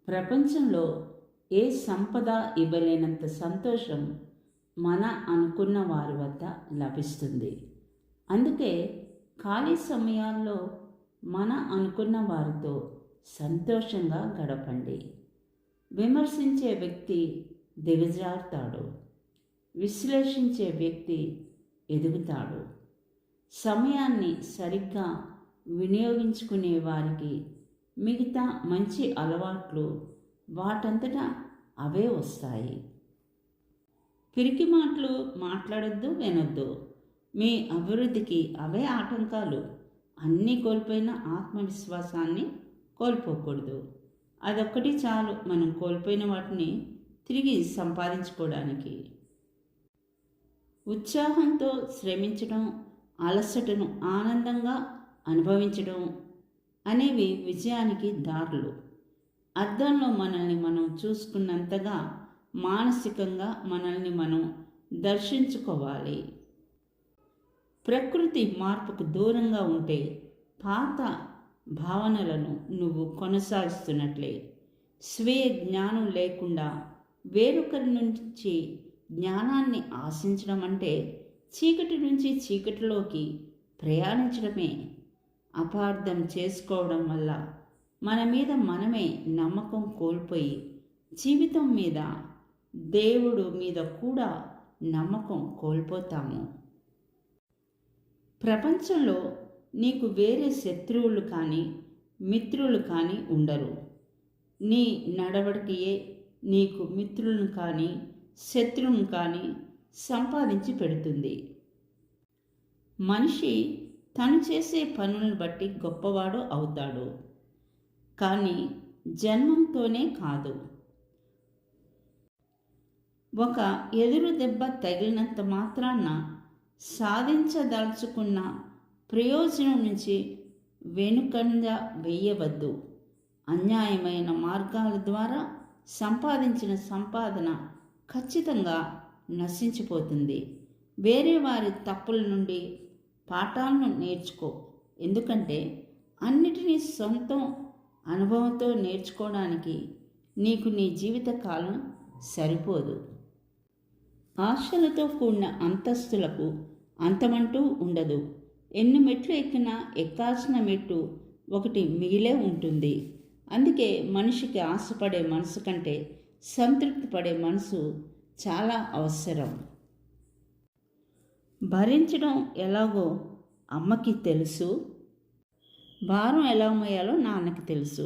ప్రపంచంలో ఏ సంపద ఇవ్వలేనంత సంతోషం మన అనుకున్న వారి వద్ద లభిస్తుంది. అందుకే ఖాళీ సమయాల్లో మన అనుకున్న వారితో సంతోషంగా గడపండి. విమర్శించే వ్యక్తి దిగజారుతాడు, విశ్లేషించే వ్యక్తి ఎదుగుతాడు. సమయాన్ని సరిగ్గా వినియోగించుకునే వారికి మిగతా మంచి అలవాట్లు వాటంతటా అవే వస్తాయి. పిరికి మాటలు మాట్లాడొద్దు, వినొద్దు. మీ అభివృద్ధికి అవే ఆటంకాలు. అన్నీ కోల్పోయిన ఆత్మవిశ్వాసాన్ని కోల్పోకూడదు. అదొక్కటి చాలు మనం కోల్పోయిన వాటిని తిరిగి సంపాదించుకోవడానికి. ఉత్సాహంతో శ్రమించడం, అలసటను ఆనందంగా అనుభవించడం అనేవి విజయానికి దారులు. అద్దంలో మనల్ని మనం చూసుకున్నంతగా మానసికంగా మనల్ని మనం దర్శించుకోవాలి. ప్రకృతి మార్పుకు దూరంగా ఉంటే పాత భావనలను నువ్వు కొనసాగిస్తున్నట్లే. స్వీయ జ్ఞానం లేకుండా వేరొకరి నుంచి జ్ఞానాన్ని ఆశించడం అంటే చీకటి నుంచి చీకటిలోకి ప్రయాణించడమే. అపార్థం చేసుకోవడం వల్ల మన మీద మనమే నమ్మకం కోల్పోయి జీవితం మీద, దేవుడు మీద కూడా నమ్మకం కోల్పోతాము. ప్రపంచంలో నీకు వేరే శత్రువులు కానీ మిత్రులు కానీ ఉండరు. నీ నడవడికయే నీకు మిత్రులను కానీ శత్రువులను కానీ సంపాదించి పెడుతుంది. మనిషి తను చేసే పనులను బట్టి గొప్పవాడు అవుతాడు, కానీ జన్మంతోనే కాదు. ఒక ఎదురు దెబ్బ తగిలినంత మాత్రాన సాధించదలుచుకున్న ప్రయోజనం నుంచి వెనుకంజ వేయవద్దు. అన్యాయమైన మార్గాల ద్వారా సంపాదించిన సంపాదన ఖచ్చితంగా నశించిపోతుంది. వేరే వారి తప్పుల నుండి పాఠాలను నేర్చుకో. ఎందుకంటే అన్నిటినీ సొంతం అనుభవంతో నేర్చుకోవడానికి నీకు నీ జీవితకాలం సరిపోదు. ఆశలతో కూడిన అంతస్తులకు అంతమంటూ ఉండదు. ఎన్ని మెట్లు ఎక్కినా ఎక్కాల్సిన మెట్టు ఒకటి మిగిలే ఉంటుంది. అందుకే మనిషికి ఆశపడే మనసు కంటే సంతృప్తి పడే మనసు చాలా అవసరం. భరించడం ఎలాగో అమ్మకి తెలుసు, భారం ఎలా మోయాలో నాన్నకి తెలుసు.